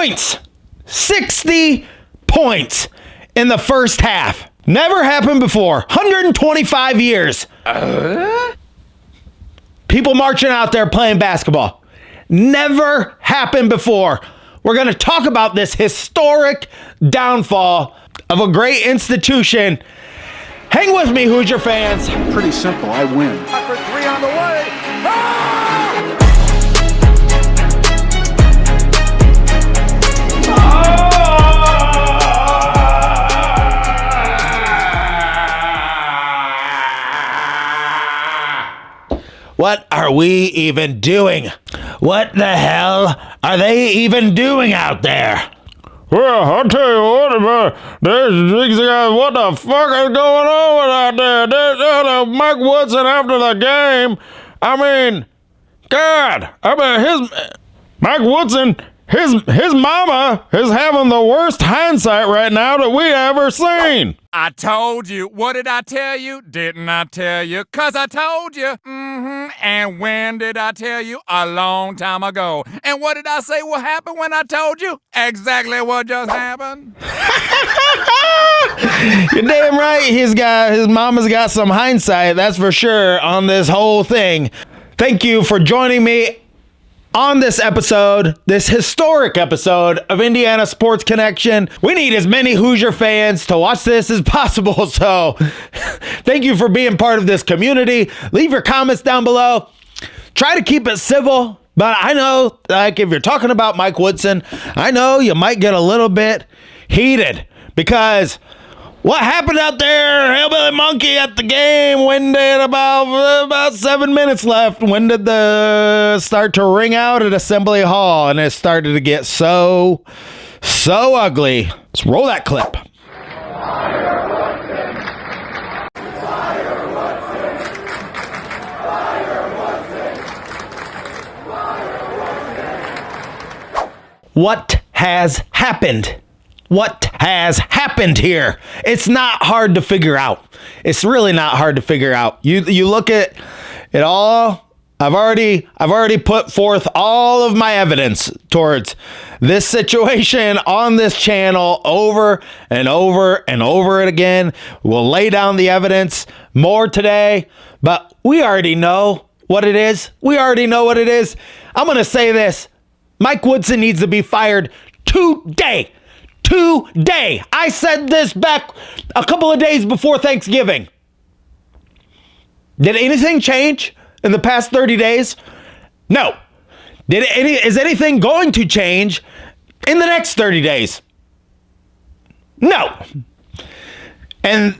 points. 60 points in the first half. Never happened before. 125 years. People marching out there playing basketball. Never happened before. We're going to talk about this historic downfall of a great institution. Hang with me, Hoosier fans. Pretty simple. I win. For three on the way. What are we even doing? What the hell are they even doing out there? Well, I'll tell you what, what the fuck is going on out there? Mike Woodson after the game. I mean, God, Mike Woodson, his mama is having the worst hindsight right now that we ever seen. I told you. What did I tell you? Didn't I tell you? 'Cause I told you. And when did I tell you? A long time ago. And what did I say will happen when I told you? Exactly what just happened. You're damn right. His mama's got some hindsight, that's for sure, on this whole thing. Thank you for joining me on this episode, this historic episode of Indiana Sports Connection. We need as many Hoosier fans to watch this as possible, so thank you for being part of this community. Leave your comments down below. Try to keep it civil, but I know, like, if you're talking about Mike Woodson, I know you might get a little bit heated because what happened out there, Hillbilly Monkey at the game? When did about 7 minutes left? When did the start to ring out at Assembly Hall? And it started to get so ugly. Let's roll that clip. Fire Woodson! Fire Woodson! Fire Woodson! Fire Woodson! What has happened? What has happened here? It's not hard to figure out. It's really not hard to figure out. You look at it all. I've already put forth all of my evidence towards this situation on this channel over and over and over again. We'll lay down the evidence more today, but we already know what it is. We already know what it is. I'm going to say this. Mike Woodson needs to be fired today. Today. I said this back a couple of days before Thanksgiving. Did anything change in the past 30 days? No. Is anything going to change in the next 30 days? No. And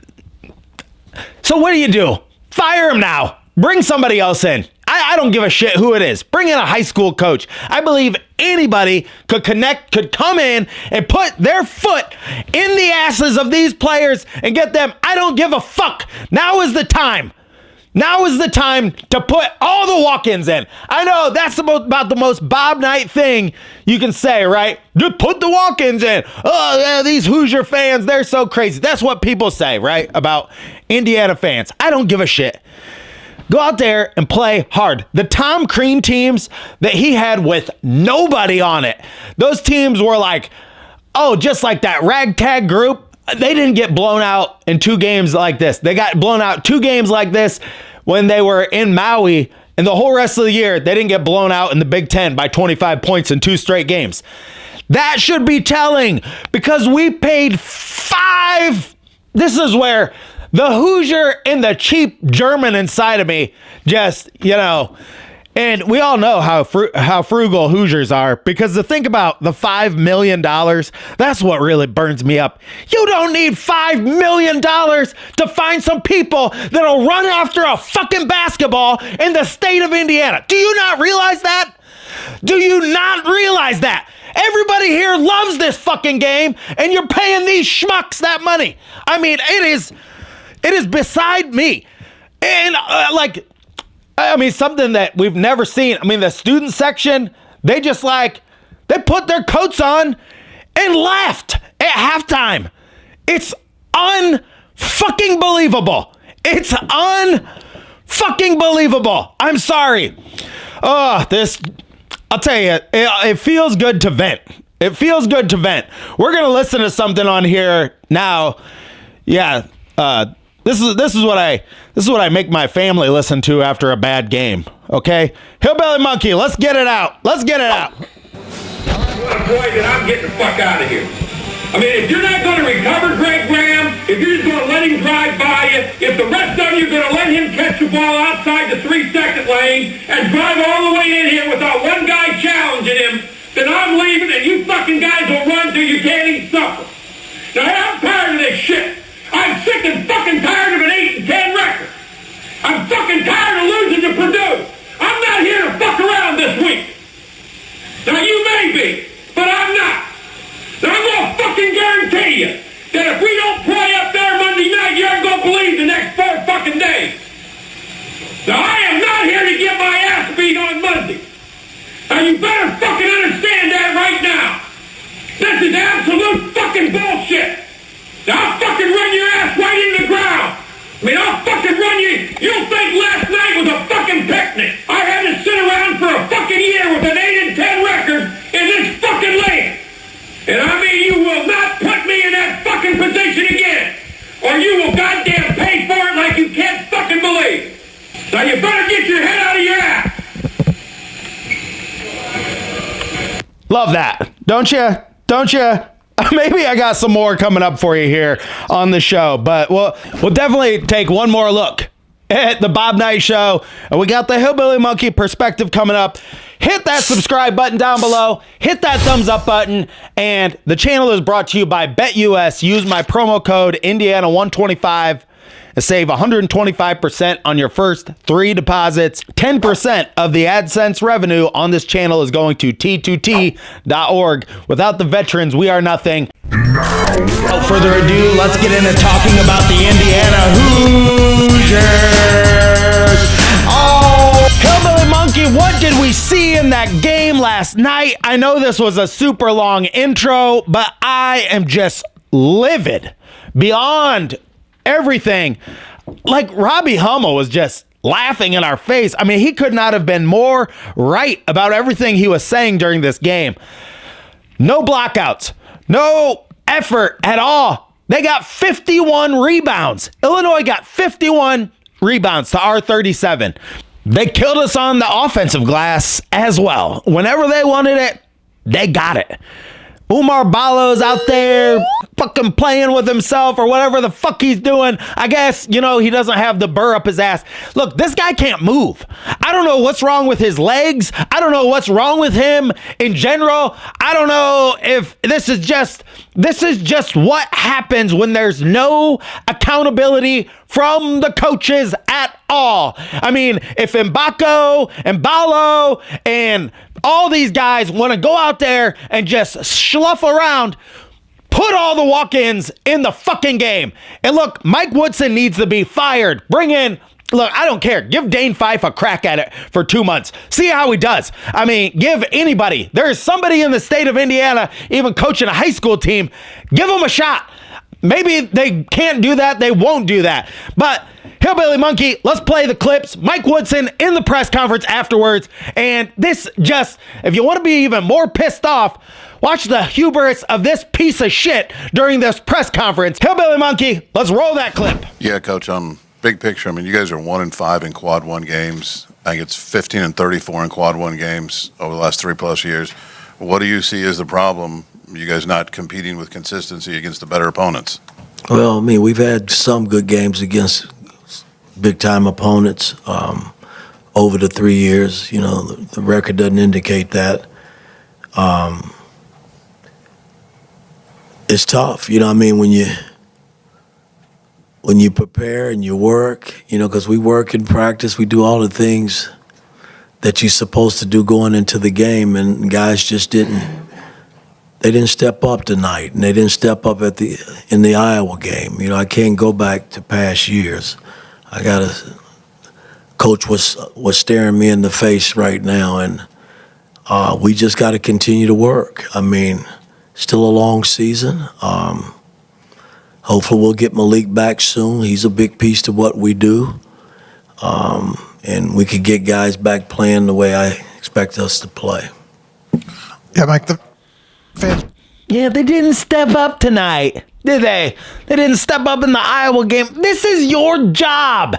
so what do? Fire him now. Bring somebody else in. I don't give a shit who it is. Bring in a high school coach. I believe anybody could come in and put their foot in the asses of these players and get them. I don't give a fuck. Now is the time. Now is the time to put all the walk-ins in. I know that's about the most Bob Knight thing you can say, right? Just put the walk-ins in. Oh, yeah, these Hoosier fans, they're so crazy. That's what people say, right? About Indiana fans. I don't give a shit. Go out there and play hard. The Tom Crean teams that he had with nobody on it, those teams were like, oh, just like that ragtag group. They didn't get blown out in 2 games like this. They got blown out 2 games like this when they were in Maui, and the whole rest of the year, they didn't get blown out in the Big Ten by 25 points in 2 straight games. That should be telling because we paid 5. This is where the Hoosier and the cheap German inside of me just, and we all know how frugal Hoosiers are, because to think about the $5 million, that's what really burns me up. You don't need $5 million to find some people that'll run after a fucking basketball in the state of Indiana. Do you not realize that? Do you not realize that? Everybody here loves this fucking game, and you're paying these schmucks that money. I mean, it is beside me. And something that we've never seen. I mean, the student section, they put their coats on and left at halftime. It's unfucking believable. It's unfucking believable. I'm sorry. I'll tell you, it feels good to vent. It feels good to vent. We're gonna listen to something on here now. Yeah, this is what I make my family listen to after a bad game. Okay, Hillbilly Monkey, let's get it out. Let's get it out. What a boy that I'm getting the fuck out of here. I mean, if you're not going to recover Greg Graham, if you're just going to let him drive by you, if the rest of you are going to let him catch the ball outside the 3-second lane and drive all the way in here without one guy challenging him, then I'm leaving and you fucking guys will run till you can't even suffer. Now, I'm tired of this shit. I'm sick and fucking tired of an 8-10 record. I'm fucking tired of losing to Purdue. I'm not here to fuck around this week. Now, you may be, but I'm not. Now, I'm going to fucking guarantee you that if we don't play up there Monday night, you aren't going to believe the next 4 fucking days. Now, I am not here to get my ass beat on Monday. Now, you better fucking understand that right now. This is absolute fucking bullshit. Now, I'll fucking run your ass right in the ground. I mean, I'll fucking run you. You'll think last night was a fucking picnic. I had to sit around for a fucking year with an 8-10 record in this fucking land. And I mean, you will not put me in that fucking position again. Or you will goddamn pay for it like you can't fucking believe. Now you better get your head out of your ass. Love that. Don't you? Don't you? Maybe I got some more coming up for you here on the show, but we'll definitely take one more look at the Bob Knight Show. And we got the Hillbilly Monkey perspective coming up. Hit that subscribe button down below. Hit that thumbs up button. And the channel is brought to you by BetUS. Use my promo code Indiana125 and save 125% on your first 3 deposits. 10% of the AdSense revenue on this channel is going to T2T.org. Without the veterans, we are nothing. Without further ado, let's get into talking about the Indiana Hoosiers. Oh, Hillbilly Monkey, what did we see in that game last night? I know this was a super long intro, but I am just livid beyond everything. Like, Robbie Hummel was just laughing in our face. I mean, he could not have been more right about everything he was saying during this game. No blockouts, no effort at all. They got 51 rebounds. Illinois got 51 rebounds to our 37. They killed us on the offensive glass as well. Whenever they wanted it, they got it. Umar Balo's out there fucking playing with himself or whatever the fuck he's doing. I guess, he doesn't have the burr up his ass. Look, this guy can't move. I don't know what's wrong with his legs. I don't know what's wrong with him in general. I don't know if this is just what happens when there's no accountability from the coaches at all. I mean, if Mbako and Balo and all these guys want to go out there and just slough around, put all the walk-ins in the fucking game. And look, Mike Woodson needs to be fired. Look, I don't care. Give Dane Fife a crack at it for 2 months. See how he does. I mean, give anybody. There's somebody in the state of Indiana, even coaching a high school team. Give them a shot. Maybe they can't do that. They won't do that. But Hillbilly Monkey, let's play the clips. Mike Woodson in the press conference afterwards. And this just, if you want to be even more pissed off, watch the hubris of this piece of shit during this press conference. Hillbilly Monkey, let's roll that clip. Yeah, Coach, big picture, I mean, you guys are 1-5 in quad one games. I think it's 15-34 in quad one games over the last 3+ years. What do you see as the problem? You guys not competing with consistency against the better opponents? Well, I mean, we've had some good games against big-time opponents over the 3 years. The record doesn't indicate that. It's tough, I mean, when you prepare and you work, because we work in practice, we do all the things that you're supposed to do going into the game, and guys just didn't step up tonight, and they didn't step up in the Iowa game. I can't go back to past years. Coach was staring me in the face right now, and we just got to continue to work. I mean, still a long season. Hopefully we'll get Malik back soon. He's a big piece to what we do. And we could get guys back playing the way I expect us to play. Yeah, Mike, fans. Yeah, they didn't step up tonight, did they? They didn't step up in the Iowa game. This is your job.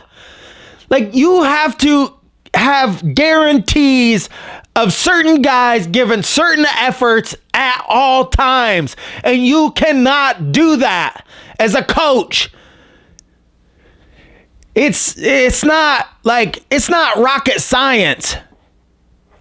Like, you have to have guarantees of certain guys giving certain efforts at all times. And you cannot do that as a coach. It's not rocket science.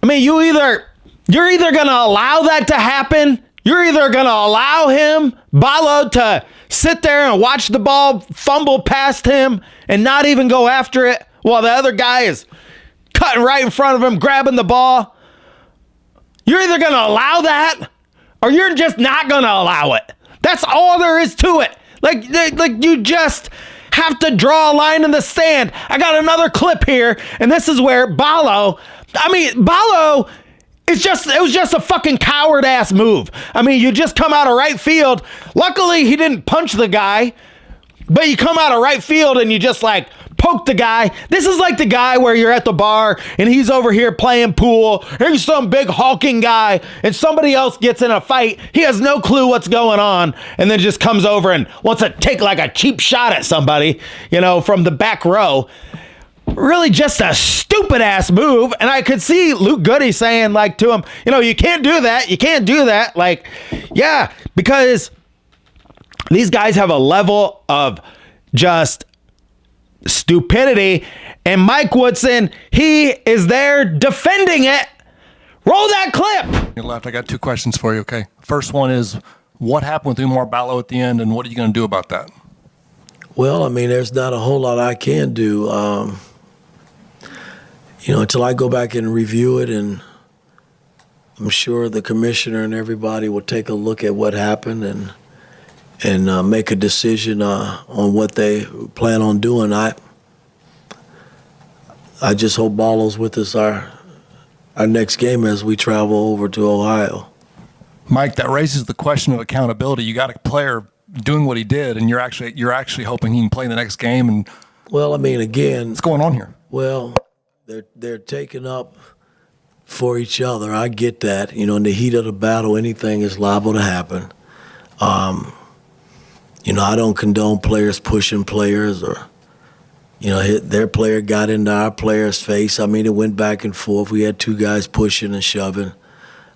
I mean, you're either going to allow that to happen. You're either going to allow him, Balo, to sit there and watch the ball fumble past him and not even go after it while the other guy is cutting right in front of him, grabbing the ball. You're either going to allow that or you're just not going to allow it. That's all there is to it. Like you just have to draw a line in the sand. I got another clip here, and this is where Balo, it was just a fucking coward ass move. I mean, you just come out of right field. Luckily, he didn't punch the guy, but you come out of right field and you just like poke the guy. This is like the guy where you're at the bar and he's over here playing pool. Here's some big hulking guy and somebody else gets in a fight. He has no clue what's going on and then just comes over and wants to take like a cheap shot at somebody, from the back row. Really just a stupid ass move. And I could see Luke Goody saying like to him, you can't do that. You can't do that. Like, yeah, because these guys have a level of just stupidity. And Mike Woodson, he is there defending it. Roll that clip. Your left. I got two questions for you. Okay. First one is, what happened with Umar Balo at the end, and what are you going to do about that? Well, I mean, there's not a whole lot I can do. Until I go back and review it, and I'm sure the commissioner and everybody will take a look at what happened and make a decision on what they plan on doing. I just hope Balo's with us our next game as we travel over to Ohio. Mike, that raises the question of accountability. You got a player doing what he did, and you're actually hoping he can play the next game. And well, I mean, again, what's going on here? Well, they're taking up for each other. I get that. In the heat of the battle, anything is liable to happen. I don't condone players pushing players or, their player got into our player's face. I mean, it went back and forth. We had two guys pushing and shoving.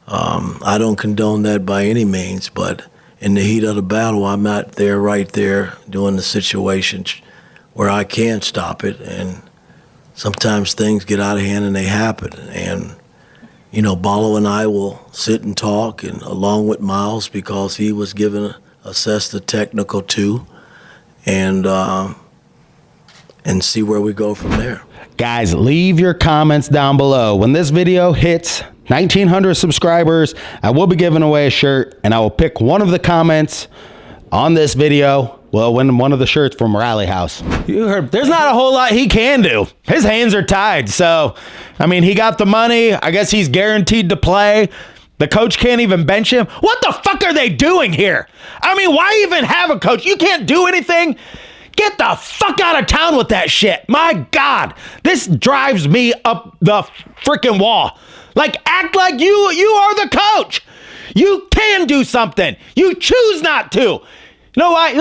I don't condone that by any means, but in the heat of the battle, I'm not there right there doing the situation where I can stop it. And sometimes things get out of hand and they happen. And, Balo and I will sit and talk, and along with Miles, because he was assessed the technical too, and see where we go from there. Guys, leave your comments down below. When this video hits 1,900 subscribers, I will be giving away a shirt, and I will pick one of the comments on this video will win one of the shirts from Rally House. You heard, there's not a whole lot he can do. His hands are tied. So, I mean, he got the money. I guess he's guaranteed to play. The coach can't even bench him. What the fuck are they doing here? I mean, why even have a coach? You can't do anything. Get the fuck out of town with that shit. My God, this drives me up the freaking wall. Like, act like you are the coach. You can do something. You choose not to. No, I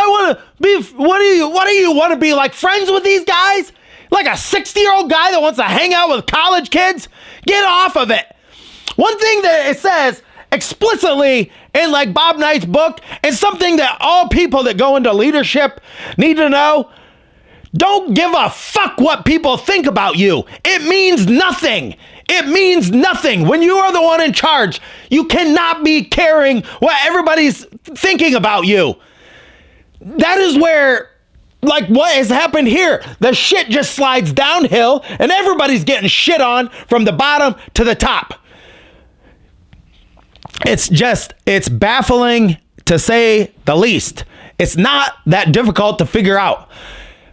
want to be. What do you want to be, like, friends with these guys? Like a 60-year-old guy that wants to hang out with college kids? Get off of it. One thing that it says explicitly in like Bob Knight's book, and something that all people that go into leadership need to know: don't give a fuck what people think about you. It means nothing. It means nothing. When you are the one in charge, you cannot be caring what everybody's thinking about you. That is where, like, what has happened here. The shit just slides downhill and everybody's getting shit on from the bottom to the top. It's baffling to say the least. It's not that difficult to figure out.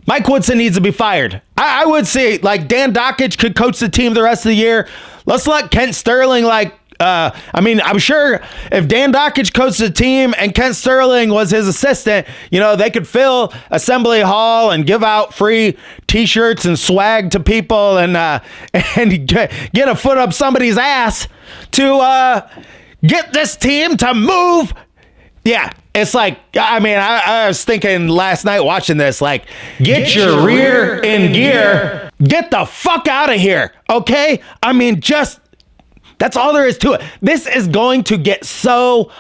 Mike Woodson needs to be fired. I would say, like, Dan Dockich could coach the team the rest of the year. Let's let Kent Sterling, I'm sure if Dan Dockich coached the team and Kent Sterling was his assistant, they could fill Assembly Hall and give out free T-shirts and swag to people and get a foot up somebody's ass to get this team to move. Yeah, it's like, I mean, I was thinking last night watching this, like, get your rear in gear. Get the fuck out of here, okay? I mean, just, that's all there is to it. This is going to get so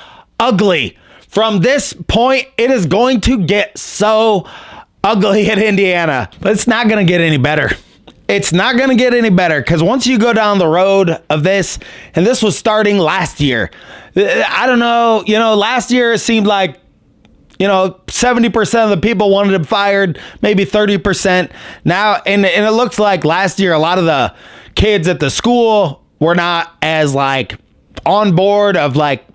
ugly. From this point, it is going to get so ugly at Indiana. But it's not going to get any better. It's not going to get any better because once you go down the road of this, and this was starting last year, I don't know, last year it seemed like, 70% of the people wanted him fired, maybe 30%. Now, and it looks like last year, a lot of the kids at the school were not as like on board of like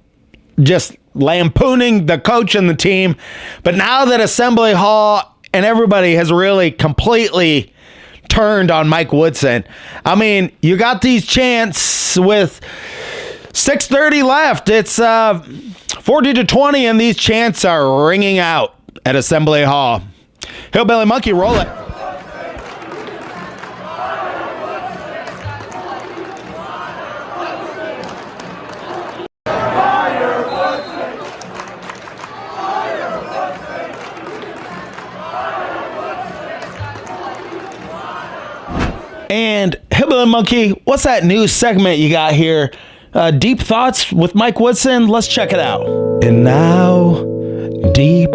just lampooning the coach and the team. But now that Assembly Hall and everybody has really completely turned on Mike Woodson. I mean, you got these chants with 6:30 left. It's 40-20, and these chants are ringing out at Assembly Hall. Hillbilly Monkey, roll it. And Hillbilly Monkey, what's that new segment you got here? Deep Thoughts with Mike Woodson. Let's check it out. And now, Deep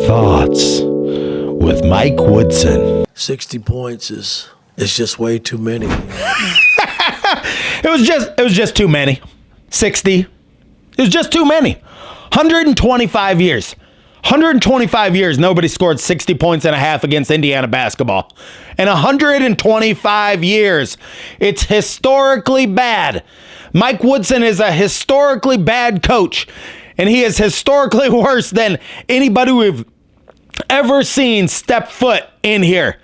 Thoughts with Mike Woodson. 60 points is just way too many. It was just too many. 60. It was just too many. 125 years. 125 years, nobody scored 60 points and a half against Indiana basketball. And 125 years, it's historically bad. Mike Woodson is a historically bad coach, and he is historically worse than anybody we've ever seen step foot in here.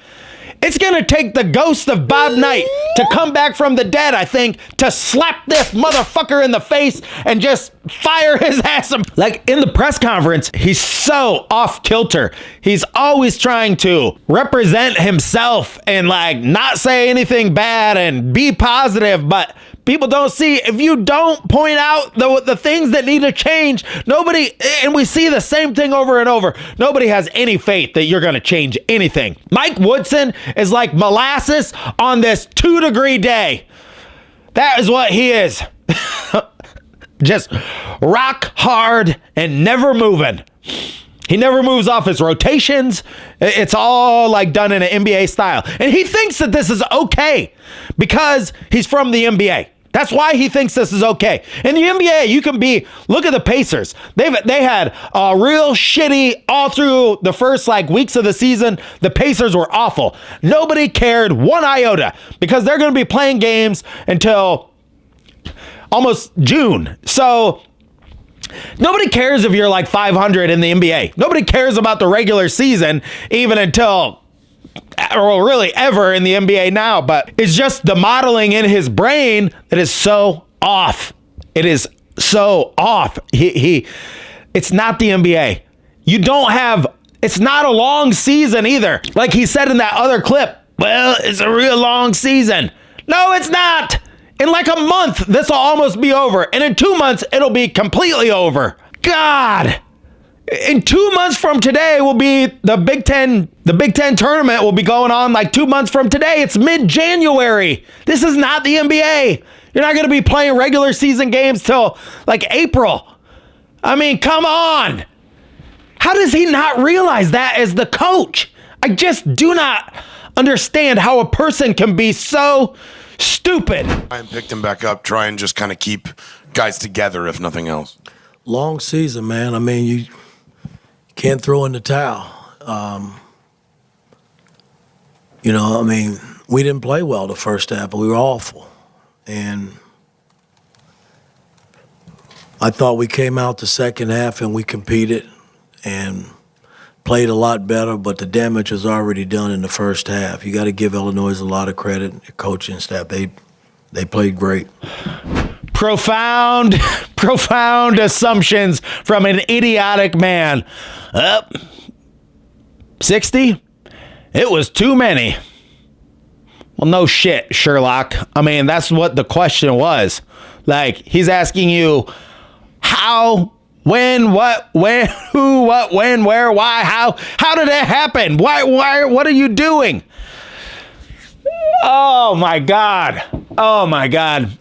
It's going to take the ghost of Bob Knight to come back from the dead, I think, to slap this motherfucker in the face and just fire his ass. Like in the press conference, he's so off kilter. He's always trying to represent himself and like not say anything bad and be positive, but people don't see. If you don't point out the things that need to change, nobody, and we see the same thing over and over, nobody has any faith that you're going to change anything. Mike Woodson is like molasses on this 2-degree day. That is what he is. Just rock hard and never moving. He never moves off his rotations. It's all like done in an NBA style. And he thinks that this is okay because he's from the NBA. That's why he thinks this is okay. In the NBA, you can look at the Pacers. They had a real shitty all through the first like weeks of the season. The Pacers were awful. Nobody cared one iota because they're going to be playing games until almost June. So nobody cares if you're like 500 in the NBA. Nobody cares about the regular season even until, or really ever in the NBA now, but it's just the modeling in his brain that is so off. It is so off. It's not the NBA. It's not a long season either. Like he said in that other clip, well, it's a real long season. No, it's not. In like a month, this will almost be over. And in 2 months, it'll be completely over. God. In 2 months from today will be the Big Ten. The Big Ten tournament will be going on like 2 months from today. It's mid-January. This is not the NBA. You're not going to be playing regular season games till like April. I mean, come on. How does he not realize that as the coach? I just do not understand how a person can be so stupid. I picked him back up, try and just kind of keep guys together, if nothing else. Long season, man. I mean, you can't throw in the towel. We didn't play well the first half, but we were awful. And I thought we came out the second half and we competed and played a lot better, but the damage was already done in the first half. You got to give Illinois a lot of credit, their coaching staff. They played great. Profound assumptions from an idiotic man. 60? It was too many. Well, no shit, Sherlock. I mean, that's what the question was. Like, he's asking you how, when, what, where, who, what, when, where, why, how did it happen? Why, what are you doing? Oh my God. Oh my God.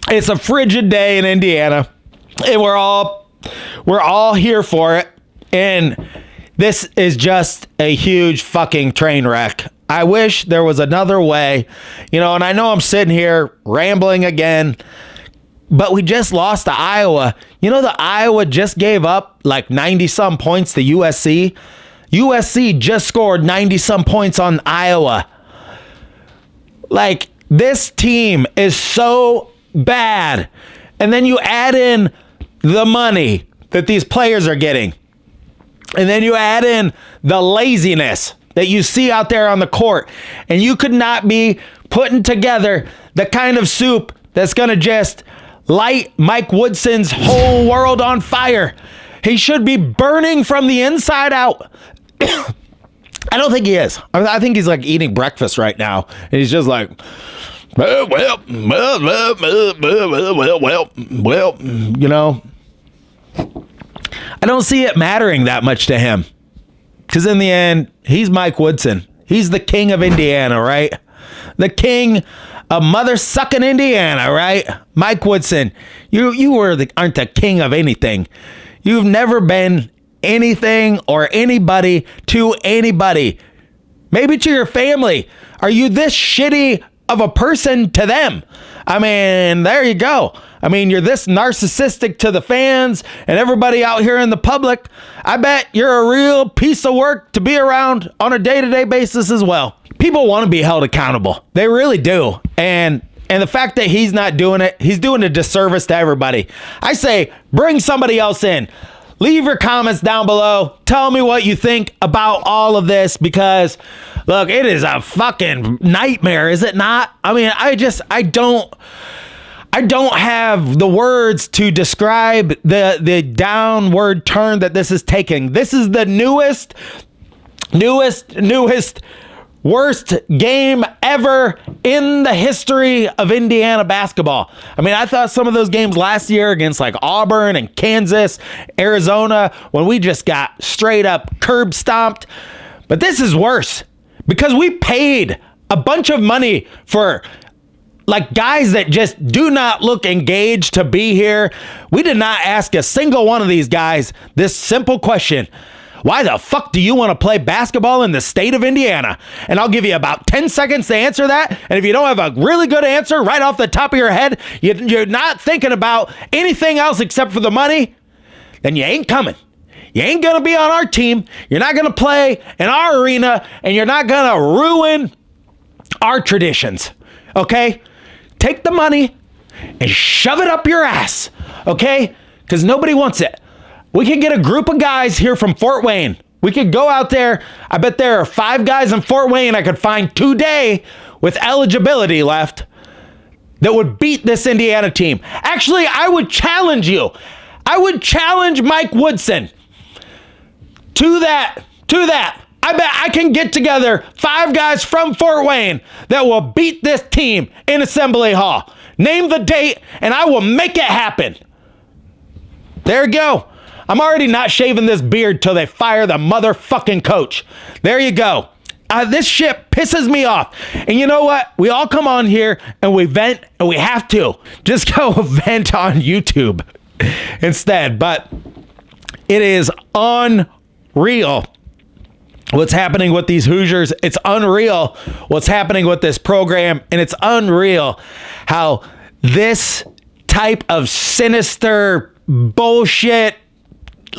It's a frigid day in Indiana, and we're all here for it. And this is just a huge fucking train wreck. I wish there was another way, and I know I'm sitting here rambling again, but we just lost to Iowa. The Iowa just gave up like 90 some points to USC. USC just scored 90 some points on Iowa. Like, this team is so bad. And then you add in the money that these players are getting. And then you add in the laziness that you see out there on the court. And you could not be putting together the kind of soup that's going to just light Mike Woodson's whole world on fire. He should be burning from the inside out. I don't think he is. I think he's like eating breakfast right now. And he's just like, well, I don't see it mattering that much to him. Because in the end, he's Mike Woodson. He's the king of Indiana, right? The king of mother-sucking Indiana, right? Mike Woodson, you aren't the king of anything. You've never been anything or anybody to anybody. Maybe to your family. Are you this shitty of a person to them? I mean, there you go. I mean, you're this narcissistic to the fans and everybody out here in the public. I bet you're a real piece of work to be around on a day-to-day basis as well. People want to be held accountable. They really do. And the fact that he's not doing it, he's doing a disservice to everybody. I say, bring somebody else in. Leave your comments down below. Tell me what you think about all of this, because look, it is a fucking nightmare, is it not? I mean, I don't have the words to describe the downward turn that this is taking. This is the newest worst game ever in the history of Indiana basketball. I mean, I thought some of those games last year against like Auburn and Kansas, Arizona, when we just got straight up curb stomped. But this is worse because we paid a bunch of money for like guys that just do not look engaged to be here. We did not ask a single one of these guys this simple question. Why the fuck do you want to play basketball in the state of Indiana? And I'll give you about 10 seconds to answer that. And if you don't have a really good answer right off the top of your head, you're not thinking about anything else except for the money, then you ain't coming. You ain't going to be on our team. You're not going to play in our arena, and you're not going to ruin our traditions. Okay? Take the money and shove it up your ass. Okay? Because nobody wants it. We could get a group of guys here from Fort Wayne. We could go out there. I bet there are 5 guys in Fort Wayne I could find today with eligibility left that would beat this Indiana team. Actually, I would challenge you. I would challenge Mike Woodson to that. I bet I can get together 5 guys from Fort Wayne that will beat this team in Assembly Hall. Name the date, and I will make it happen. There you go. I'm already not shaving this beard till they fire the motherfucking coach. There you go. This shit pisses me off. And you know what? We all come on here and we vent, and we have to. Just go vent on YouTube instead. But it is unreal what's happening with these Hoosiers. It's unreal what's happening with this program. And it's unreal how this type of sinister bullshit,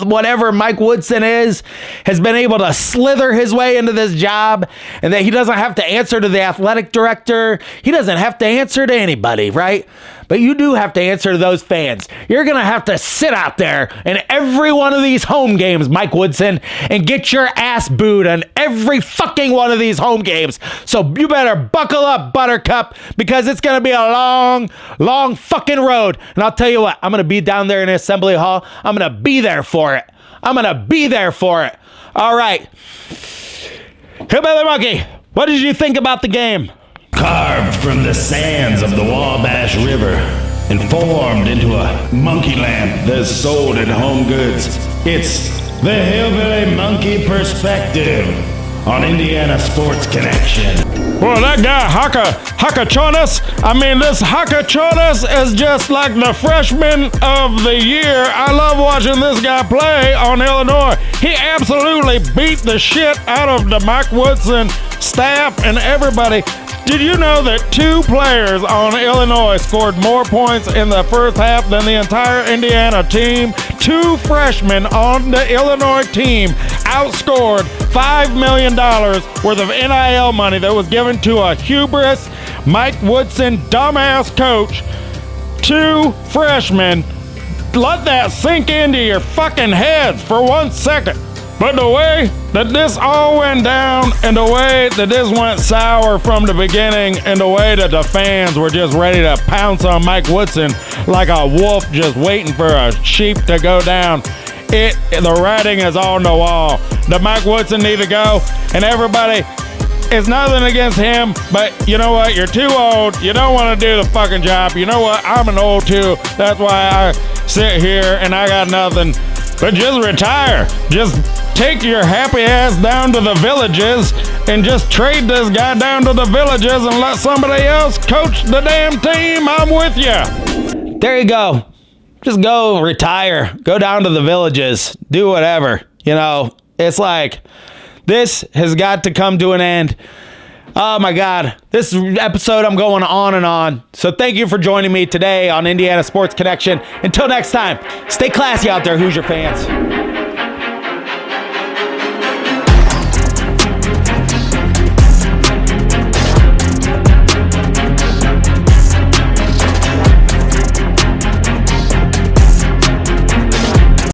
whatever Mike Woodson has been able to slither his way into this job, and that he doesn't have to answer to the athletic director. He doesn't have to answer to anybody, right? But you do have to answer to those fans. You're going to have to sit out there in every one of these home games, Mike Woodson, and get your ass booed on every fucking one of these home games. So you better buckle up, Buttercup, because it's going to be a long, long fucking road. And I'll tell you what, I'm going to be down there in Assembly Hall. I'm going to be there for it. All right. Hillbilly Monkey, what did you think about the game? carved from the sands of the Wabash River and formed into a monkey lamp that's sold at Home Goods. It's the Hillbilly Monkey Perspective on Indiana Sports Connection. Well, that guy, Hakachonis, this Hakachonis is just like the freshman of the year. I love watching this guy play on Illinois. He absolutely beat the shit out of the Mike Woodson staff and everybody. Did you know that 2 players on Illinois scored more points in the first half than the entire Indiana team? 2 freshmen on the Illinois team outscored $5 million worth of NIL money that was given to a hubris Mike Woodson dumbass coach. 2 freshmen. Let that sink into your fucking heads for 1 second. But the way that this all went down and the way that this went sour from the beginning and the way that the fans were just ready to pounce on Mike Woodson like a wolf just waiting for a sheep to go down, the writing is on the wall. The Mike Woodson need to go, and everybody, it's nothing against him, but you know what? You're too old. You don't want to do the fucking job. You know what? I'm an old too. That's why I sit here and I got nothing. But just retire. Just take your happy ass down to the villages and just trade this guy down to the villages and let somebody else coach the damn team. I'm with you. There you go. Just go retire. Go down to the villages. Do whatever. It's like, this has got to come to an end. Oh my God. This episode, I'm going on and on. So thank you for joining me today on Indiana Sports Connection. Until next time, stay classy out there, Hoosier fans.